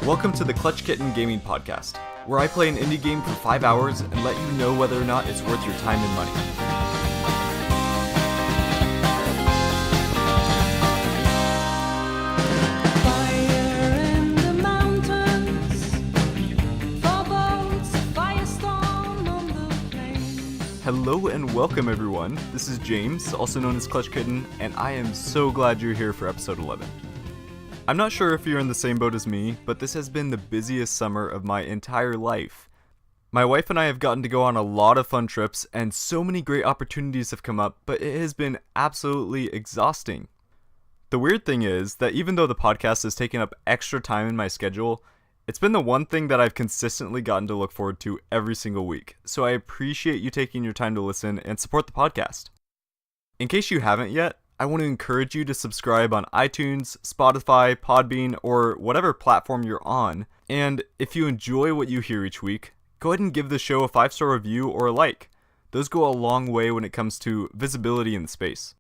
Welcome to the Clutch Kitten Gaming Podcast, where I play an indie game for 5 hours and let you know whether or not it's worth your time and money. Hello and welcome everyone, this is James, also known as Clutch Kitten, and I am so glad you're here for episode 11. I'm not sure if you're in the same boat as me, but this has been the busiest summer of my entire life. My wife and I have gotten to go on a lot of fun trips, and so many great opportunities have come up, but it has been absolutely exhausting. The weird thing is that even though the podcast has taken up extra time in my schedule, it's been the one thing that I've consistently gotten to look forward to every single week, so I appreciate you taking your time to listen and support the podcast. In case you haven't yet, I want to encourage you to subscribe on iTunes, Spotify, Podbean, or whatever platform you're on, and if you enjoy what you hear each week, go ahead and give the show a 5-star review or a like. Those go a long way when it comes to visibility in the space.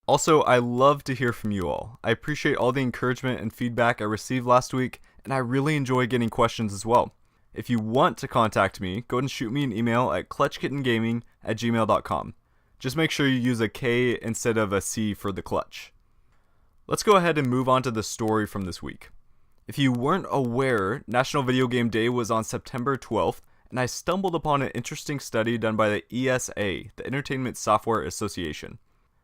Also, I love to hear from you all. I appreciate all the encouragement and feedback I received last week, and I really enjoy getting questions as well. If you want to contact me, go ahead and shoot me an email at clutchkittengaming@gmail.com. Just make sure you use a K instead of a C for the clutch. Let's go ahead and move on to the story from this week. If you weren't aware, National Video Game Day was on September 12th, and I stumbled upon an interesting study done by the ESA, the Entertainment Software Association.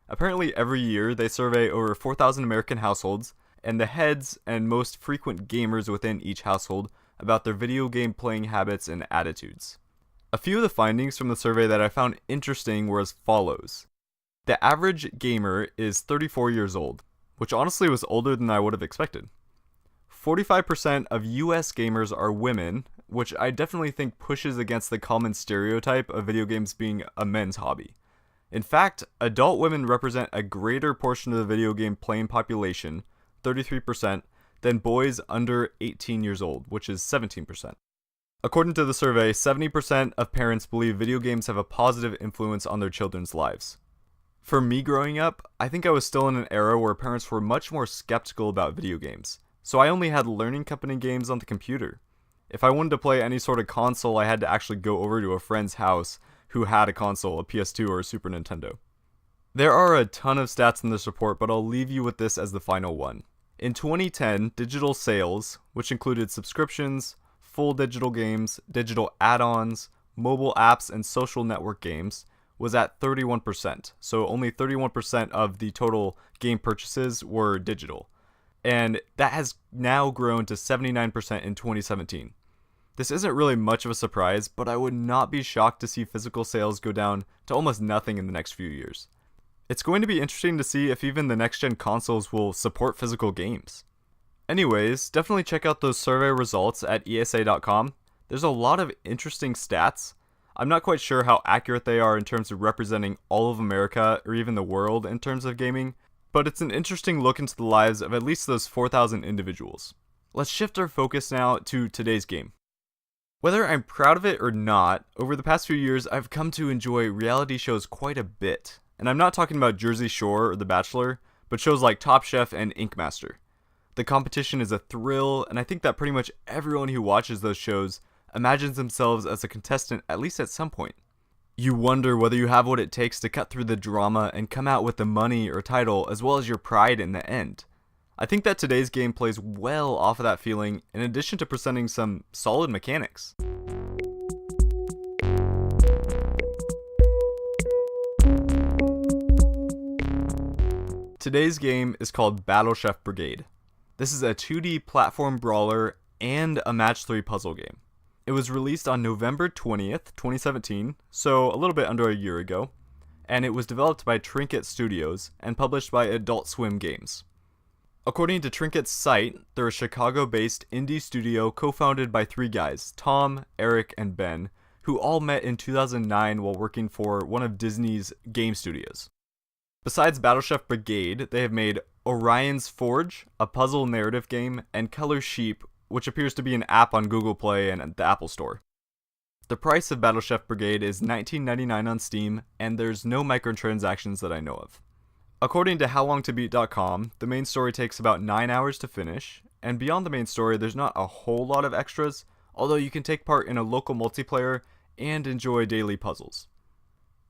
Apparently every year they survey over 4,000 American households, and the heads and most frequent gamers within each household about their video game playing habits and attitudes. A few of the findings from the survey that I found interesting were as follows. The average gamer is 34 years old, which honestly was older than I would have expected. 45% of US gamers are women, which I definitely think pushes against the common stereotype of video games being a men's hobby. In fact, adult women represent a greater portion of the video game playing population, 33%, than boys under 18 years old, which is 17%. According to the survey, 70% of parents believe video games have a positive influence on their children's lives. For me growing up, I think I was still in an era where parents were much more skeptical about video games, so I only had learning company games on the computer. If I wanted to play any sort of console, I had to actually go over to a friend's house who had a console, a PS2 or a Super Nintendo. There are a ton of stats in this report, but I'll leave you with this as the final one. In 2010, digital sales, which included subscriptions, full digital games, digital add-ons, mobile apps, and social network games, was at 31%, so only 31% of the total game purchases were digital. And that has now grown to 79% in 2017. This isn't really much of a surprise, but I would not be shocked to see physical sales go down to almost nothing in the next few years. It's going to be interesting to see if even the next-gen consoles will support physical games. Anyways, definitely check out those survey results at ESA.com. There's a lot of interesting stats. I'm not quite sure how accurate they are in terms of representing all of America or even the world in terms of gaming, but it's an interesting look into the lives of at least those 4,000 individuals. Let's shift our focus now to today's game. Whether I'm proud of it or not, over the past few years I've come to enjoy reality shows quite a bit. And I'm not talking about Jersey Shore or The Bachelor, but shows like Top Chef and Ink Master. The competition is a thrill, and I think that pretty much everyone who watches those shows imagines themselves as a contestant at least at some point. You wonder whether you have what it takes to cut through the drama and come out with the money or title as well as your pride in the end. I think that today's game plays well off of that feeling in addition to presenting some solid mechanics. Today's game is called Chef Brigade. This is a 2D platform brawler and a match 3 puzzle game. It was released on November 20th, 2017, so a little bit under a year ago, and it was developed by Trinket Studios and published by Adult Swim Games. According to Trinket's site, they're a Chicago-based indie studio co-founded by 3 guys, Tom, Eric, and Ben, who all met in 2009 while working for one of Disney's game studios. Besides Chef Brigade, they have made Orion's Forge, a puzzle narrative game, and Color Sheep, which appears to be an app on Google Play and the Apple Store. The price of Chef Brigade is $19.99 on Steam, and there's no microtransactions that I know of. According to howlongtobeat.com, the main story takes about 9 hours to finish, and beyond the main story there's not a whole lot of extras, although you can take part in a local multiplayer and enjoy daily puzzles.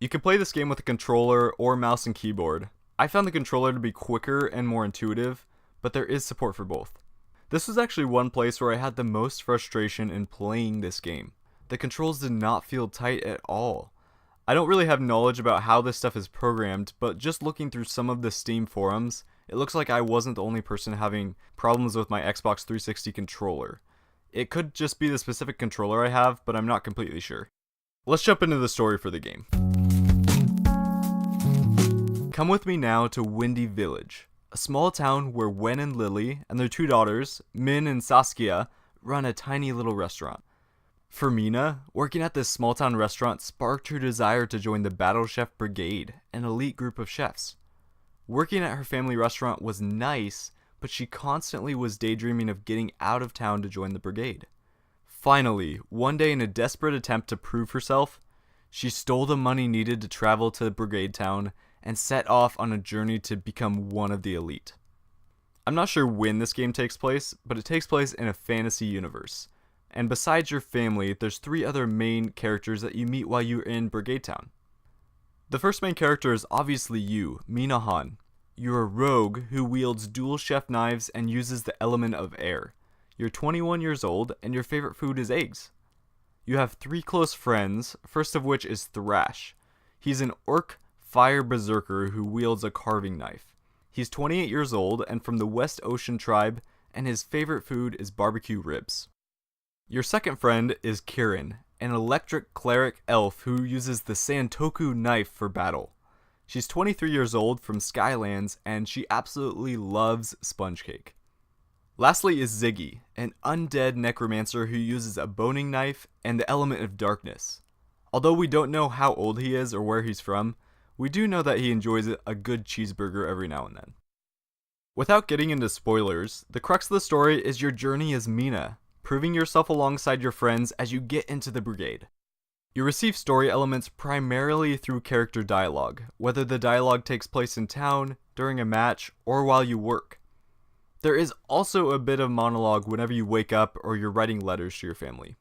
You can play this game with a controller or mouse and keyboard. I found the controller to be quicker and more intuitive, but there is support for both. This was actually one place where I had the most frustration in playing this game. The controls did not feel tight at all. I don't really have knowledge about how this stuff is programmed, but just looking through some of the Steam forums, it looks like I wasn't the only person having problems with my Xbox 360 controller. It could just be the specific controller I have, but I'm not completely sure. Let's jump into the story for the game. Come with me now to Windy Village, a small town where Wen and Lily and their 2 daughters, Min and Saskia, run a tiny little restaurant. For Mina, working at this small town restaurant sparked her desire to join the Battle Chef Brigade, an elite group of chefs. Working at her family restaurant was nice, but she constantly was daydreaming of getting out of town to join the brigade. Finally, one day in a desperate attempt to prove herself, she stole the money needed to travel to Brigade Town and set off on a journey to become one of the elite. I'm not sure when this game takes place, but it takes place in a fantasy universe. And besides your family, there's 3 other main characters that you meet while you're in Brigade Town. The first main character is obviously you, Mina Han. You're a rogue who wields dual chef knives and uses the element of air. You're 21 years old, and your favorite food is eggs. You have 3 close friends, first of which is Thrash. He's an orc fire berserker who wields a carving knife. He's 28 years old and from the West Ocean tribe, and his favorite food is barbecue ribs. Your second friend is Kirin, an electric cleric elf who uses the Santoku knife for battle. She's 23 years old from Skylands, and she absolutely loves sponge cake. Lastly is Ziggy, an undead necromancer who uses a boning knife and the element of darkness. Although we don't know how old he is or where he's from, we do know that he enjoys a good cheeseburger every now and then. Without getting into spoilers, the crux of the story is your journey as Mina, proving yourself alongside your friends as you get into the brigade. You receive story elements primarily through character dialogue, whether the dialogue takes place in town, during a match, or while you work. There is also a bit of monologue whenever you wake up or you're writing letters to your family.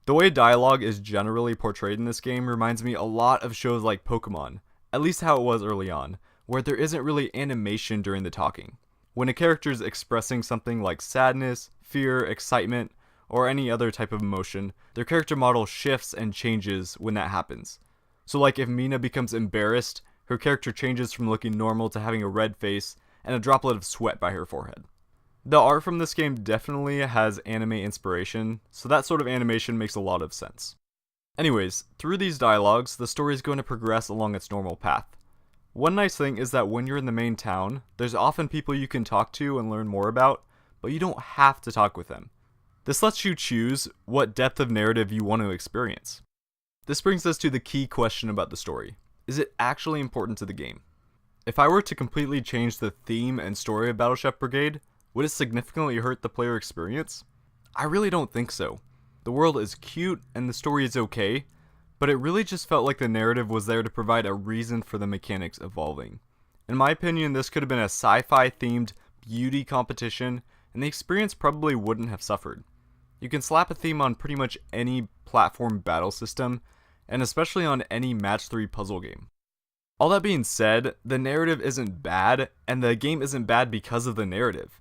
The way dialogue is generally portrayed in this game reminds me a lot of shows like Pokemon, at least how it was early on, where there isn't really animation during the talking. When a character is expressing something like sadness, fear, excitement, or any other type of emotion, their character model shifts and changes when that happens. So like if Mina becomes embarrassed, her character changes from looking normal to having a red face and a droplet of sweat by her forehead. The art from this game definitely has anime inspiration, so that sort of animation makes a lot of sense. Anyways, through these dialogues, the story is going to progress along its normal path. One nice thing is that when you're in the main town, there's often people you can talk to and learn more about, but you don't have to talk with them. This lets you choose what depth of narrative you want to experience. This brings us to the key question about the story. Is it actually important to the game? If I were to completely change the theme and story of Battle Chef Brigade, would it significantly hurt the player experience? I really don't think so. The world is cute and the story is okay, but it really just felt like the narrative was there to provide a reason for the mechanics evolving. In my opinion, this could have been a sci-fi themed beauty competition, and the experience probably wouldn't have suffered. You can slap a theme on pretty much any platform battle system, and especially on any match 3 puzzle game. All that being said, the narrative isn't bad, and the game isn't bad because of the narrative.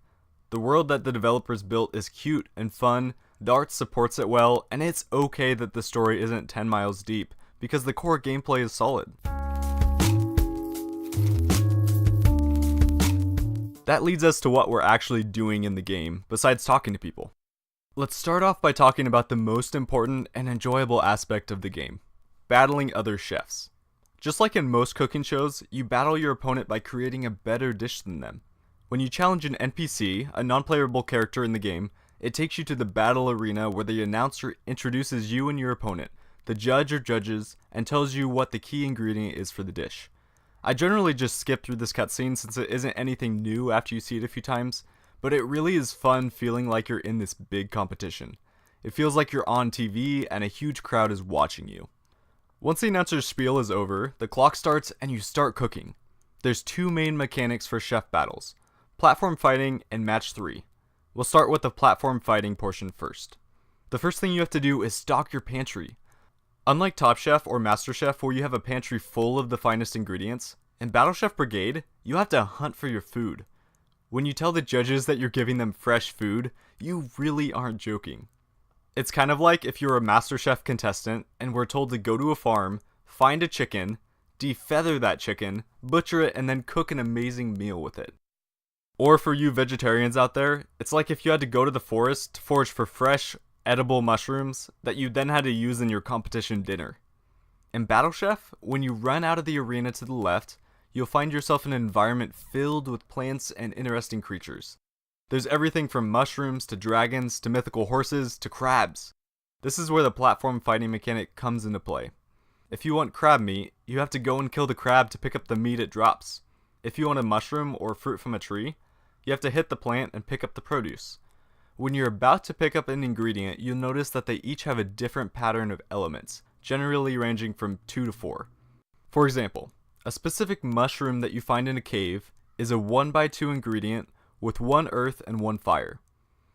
The world that the developers built is cute and fun, the art supports it well, and it's okay that the story isn't 10 miles deep, because the core gameplay is solid. That leads us to what we're actually doing in the game, besides talking to people. Let's start off by talking about the most important and enjoyable aspect of the game: battling other chefs. Just like in most cooking shows, you battle your opponent by creating a better dish than them. When you challenge an NPC, a non-playable character in the game, it takes you to the battle arena where the announcer introduces you and your opponent, the judge or judges, and tells you what the key ingredient is for the dish. I generally just skip through this cutscene since it isn't anything new after you see it a few times, but it really is fun feeling like you're in this big competition. It feels like you're on TV and a huge crowd is watching you. Once the announcer's spiel is over, the clock starts and you start cooking. there's two main mechanics for chef battles: platform fighting and match 3. We'll start with the platform fighting portion first. The first thing you have to do is stock your pantry. Unlike Top Chef or Master Chef, where you have a pantry full of the finest ingredients, in Battle Chef Brigade, you have to hunt for your food. When you tell the judges that you're giving them fresh food, you really aren't joking. It's kind of like if you're a Master Chef contestant and we're told to go to a farm, find a chicken, defeather that chicken, butcher it, and then cook an amazing meal with it. Or for you vegetarians out there, it's like if you had to go to the forest to forage for fresh, edible mushrooms that you then had to use in your competition dinner. In Battle Chef, when you run out of the arena to the left, you'll find yourself in an environment filled with plants and interesting creatures. There's everything from mushrooms to dragons to mythical horses to crabs. This is where the platform fighting mechanic comes into play. If you want crab meat, you have to go and kill the crab to pick up the meat it drops. If you want a mushroom or fruit from a tree, you have to hit the plant and pick up the produce. When you're about to pick up an ingredient, you'll notice that they each have a different pattern of elements, generally ranging from 2 to 4. For example, a specific mushroom that you find in a cave is a 1x2 ingredient with 1 earth and 1 fire.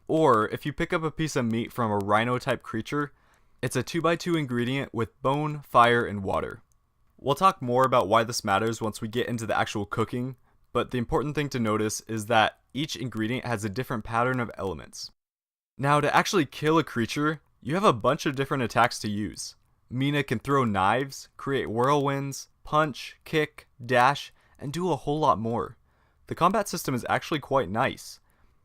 Or if you pick up a piece of meat from a rhino type creature, it's a 2x2 ingredient with bone, fire, and water. We'll talk more about why this matters once we get into the actual cooking, but the important thing to notice is that each ingredient has a different pattern of elements. Now, to actually kill a creature, you have a bunch of different attacks to use. Mina can throw knives, create whirlwinds, punch, kick, dash, and do a whole lot more. The combat system is actually quite nice.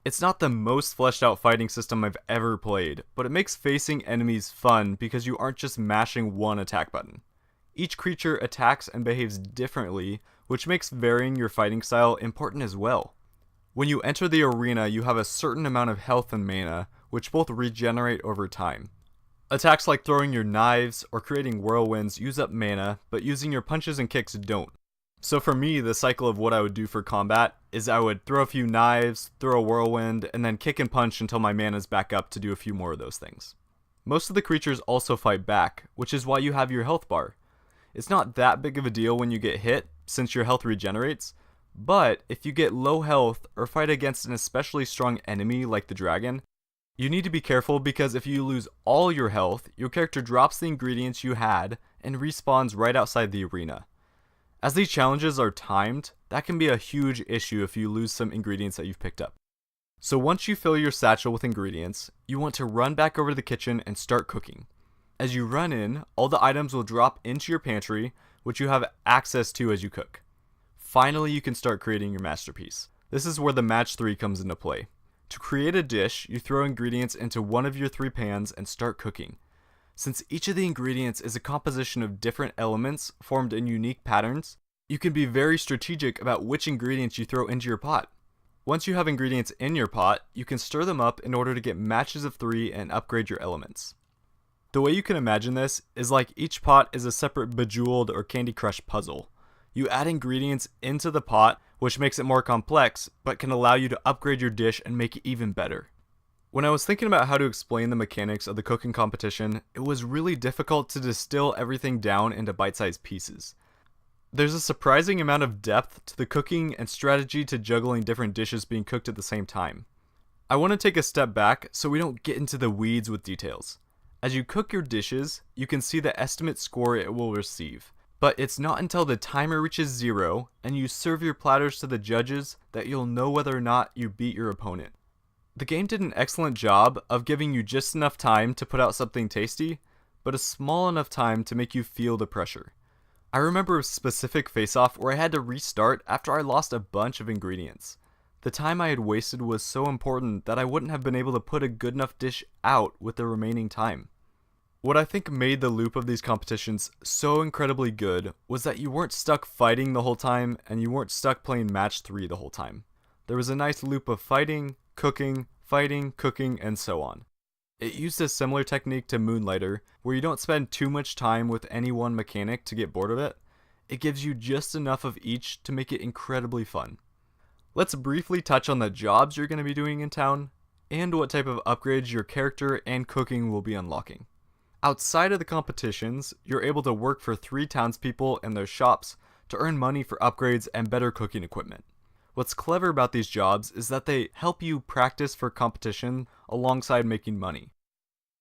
It's not the most fleshed out fighting system I've ever played, but it makes facing enemies fun because you aren't just mashing one attack button. Each creature attacks and behaves differently, which makes varying your fighting style important as well. When you enter the arena, you have a certain amount of health and mana, which both regenerate over time. Attacks like throwing your knives or creating whirlwinds use up mana, but using your punches and kicks don't. So for me, the cycle of what I would do for combat is I would throw a few knives, throw a whirlwind, and then kick and punch until my mana's back up to do a few more of those things. Most of the creatures also fight back, which is why you have your health bar. It's not that big of a deal when you get hit, since your health regenerates, but if you get low health or fight against an especially strong enemy like the dragon, you need to be careful because if you lose all your health, your character drops the ingredients you had and respawns right outside the arena. As these challenges are timed, that can be a huge issue if you lose some ingredients that you've picked up. So once you fill your satchel with ingredients, you want to run back over to the kitchen and start cooking. As you run in, all the items will drop into your pantry, which you have access to as you cook. Finally, you can start creating your masterpiece. This is where the match 3 comes into play. To create a dish, you throw ingredients into one of your 3 pans and start cooking. Since each of the ingredients is a composition of different elements formed in unique patterns, you can be very strategic about which ingredients you throw into your pot. Once you have ingredients in your pot, you can stir them up in order to get matches of 3 and upgrade your elements. The way you can imagine this is like each pot is a separate Bejeweled or Candy Crush puzzle. You add ingredients into the pot, which makes it more complex, but can allow you to upgrade your dish and make it even better. When I was thinking about how to explain the mechanics of the cooking competition, it was really difficult to distill everything down into bite-sized pieces. There's a surprising amount of depth to the cooking and strategy to juggling different dishes being cooked at the same time. I want to take a step back so we don't get into the weeds with details. As you cook your dishes, you can see the estimate score it will receive. But it's not until the timer reaches 0 and you serve your platters to the judges that you'll know whether or not you beat your opponent. The game did an excellent job of giving you just enough time to put out something tasty, but a small enough time to make you feel the pressure. I remember a specific face-off where I had to restart after I lost a bunch of ingredients. The time I had wasted was so important that I wouldn't have been able to put a good enough dish out with the remaining time. What I think made the loop of these competitions so incredibly good was that you weren't stuck fighting the whole time and you weren't stuck playing match 3 the whole time. There was a nice loop of fighting, cooking, cooking, and so on. It used a similar technique to Moonlighter, where you don't spend too much time with any one mechanic to get bored of it. It gives you just enough of each to make it incredibly fun. Let's briefly touch on the jobs you're going to be doing in town, and what type of upgrades your character and cooking will be unlocking. Outside of the competitions, you're able to work for 3 townspeople in their shops to earn money for upgrades and better cooking equipment. What's clever about these jobs is that they help you practice for competition alongside making money.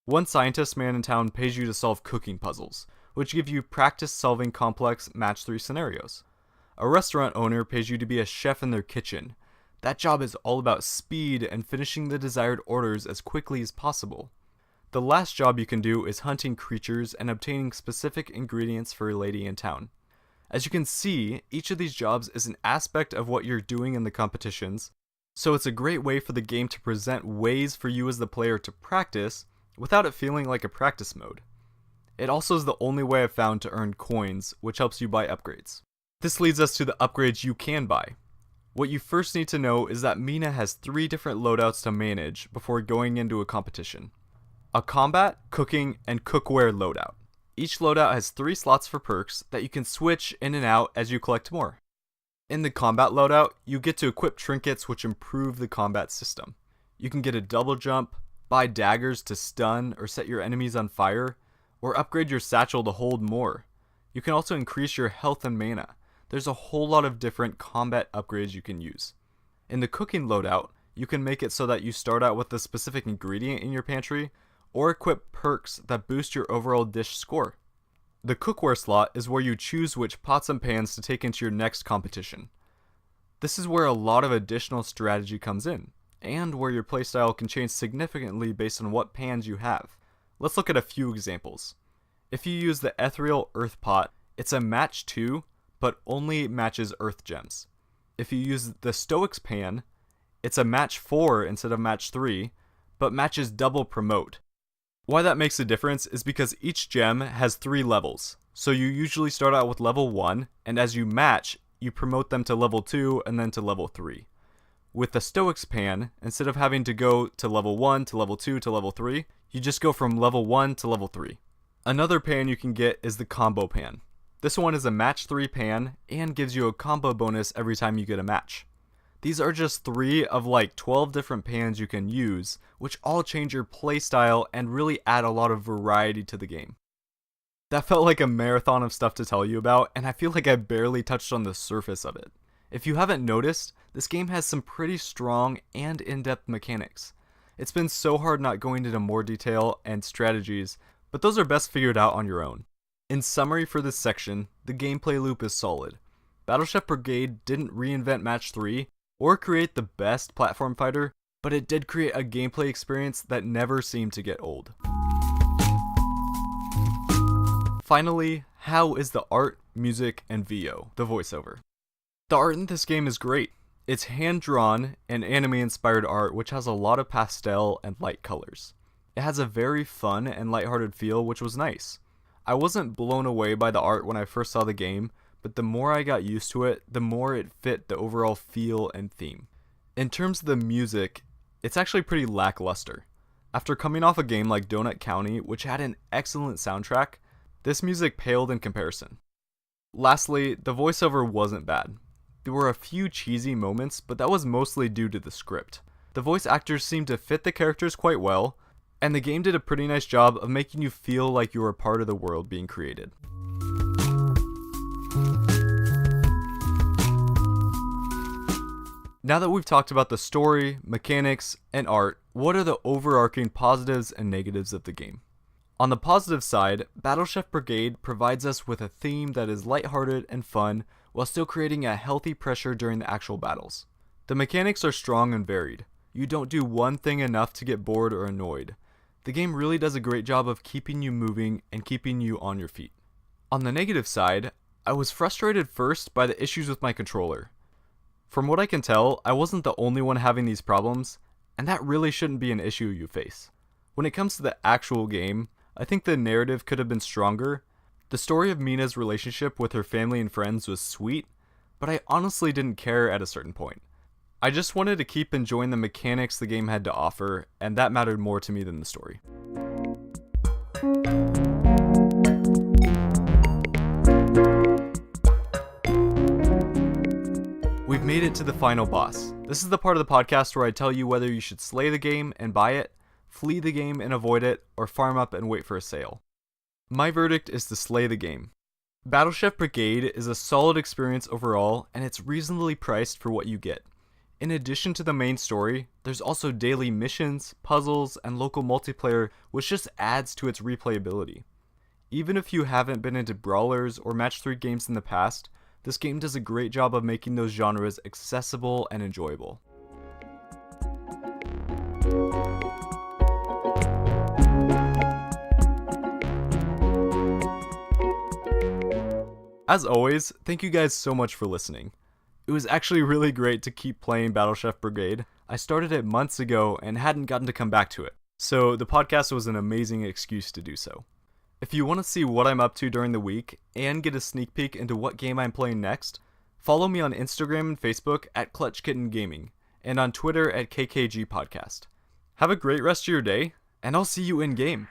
One scientist man in town pays you to solve cooking puzzles, which give you practice solving complex match 3 scenarios. A restaurant owner pays you to be a chef in their kitchen. That job is all about speed and finishing the desired orders as quickly as possible. The last job you can do is hunting creatures and obtaining specific ingredients for a lady in town. As you can see, each of these jobs is an aspect of what you're doing in the competitions, so it's a great way for the game to present ways for you as the player to practice without it feeling like a practice mode. It also is the only way I've found to earn coins, which helps you buy upgrades. This leads us to the upgrades you can buy. What you first need to know is that Mina has 3 different loadouts to manage before going into a competition. A combat, cooking, and cookware loadout. Each loadout has 3 slots for perks that you can switch in and out as you collect more. In the combat loadout, you get to equip trinkets which improve the combat system. You can get a double jump, buy daggers to stun or set your enemies on fire, or upgrade your satchel to hold more. You can also increase your health and mana. There's a whole lot of different combat upgrades you can use. In the cooking loadout, you can make it so that you start out with a specific ingredient in your pantry, or equip perks that boost your overall dish score. The cookware slot is where you choose which pots and pans to take into your next competition. This is where a lot of additional strategy comes in, and where your playstyle can change significantly based on what pans you have. Let's look at a few examples. If you use the ethereal earth pot, it's a match 2, but only matches earth gems. If you use the stoics pan, it's a match 4 instead of match 3, but matches double promote. Why that makes a difference is because each gem has 3 levels, so you usually start out with level 1, and as you match, you promote them to level 2 and then to level 3. With the stoics pan, instead of having to go to level 1 to level 2 to level 3, you just go from level 1 to level 3. Another pan you can get is the combo pan. This one is a match 3 pan and gives you a combo bonus every time you get a match. These are just 3 of like 12 different pans you can use, which all change your playstyle and really add a lot of variety to the game. That felt like a marathon of stuff to tell you about, and I feel like I barely touched on the surface of it. If you haven't noticed, this game has some pretty strong and in-depth mechanics. It's been so hard not going into more detail and strategies, but those are best figured out on your own. In summary for this section, the gameplay loop is solid. Chef Brigade didn't reinvent Match 3, or create the best platform fighter, but it did create a gameplay experience that never seemed to get old. Finally, how is the art, music, and VO, the voiceover? The art in this game is great. It's hand-drawn and anime-inspired art which has a lot of pastel and light colors. It has a very fun and lighthearted feel, which was nice. I wasn't blown away by the art when I first saw the game, but the more I got used to it, the more it fit the overall feel and theme. In terms of the music, it's actually pretty lackluster. After coming off a game like Donut County, which had an excellent soundtrack, this music paled in comparison. Lastly, the voiceover wasn't bad. There were a few cheesy moments, but that was mostly due to the script. The voice actors seemed to fit the characters quite well, and the game did a pretty nice job of making you feel like you were part of the world being created. Now that we've talked about the story, mechanics, and art, what are the overarching positives and negatives of the game? On the positive side, Chef Brigade provides us with a theme that is lighthearted and fun while still creating a healthy pressure during the actual battles. The mechanics are strong and varied. You don't do one thing enough to get bored or annoyed. The game really does a great job of keeping you moving and keeping you on your feet. On the negative side, I was frustrated first by the issues with my controller. From what I can tell, I wasn't the only one having these problems, and that really shouldn't be an issue you face. When it comes to the actual game, I think the narrative could have been stronger. The story of Mina's relationship with her family and friends was sweet, but I honestly didn't care at a certain point. I just wanted to keep enjoying the mechanics the game had to offer, and that mattered more to me than the story. We've made it to the final boss. This is the part of the podcast where I tell you whether you should slay the game and buy it, flee the game and avoid it, or farm up and wait for a sale. My verdict is to slay the game. Battle Chef Brigade is a solid experience overall, and it's reasonably priced for what you get. In addition to the main story, there's also daily missions, puzzles, and local multiplayer, which just adds to its replayability. Even if you haven't been into brawlers or match 3 games in the past, this game does a great job of making those genres accessible and enjoyable. As always, thank you guys so much for listening. It was actually really great to keep playing Battle Chef Brigade. I started it months ago and hadn't gotten to come back to it, so the podcast was an amazing excuse to do so. If you want to see what I'm up to during the week and get a sneak peek into what game I'm playing next, follow me on Instagram and Facebook at Clutch Kitten Gaming and on Twitter at KKG Podcast. Have a great rest of your day, and I'll see you in game.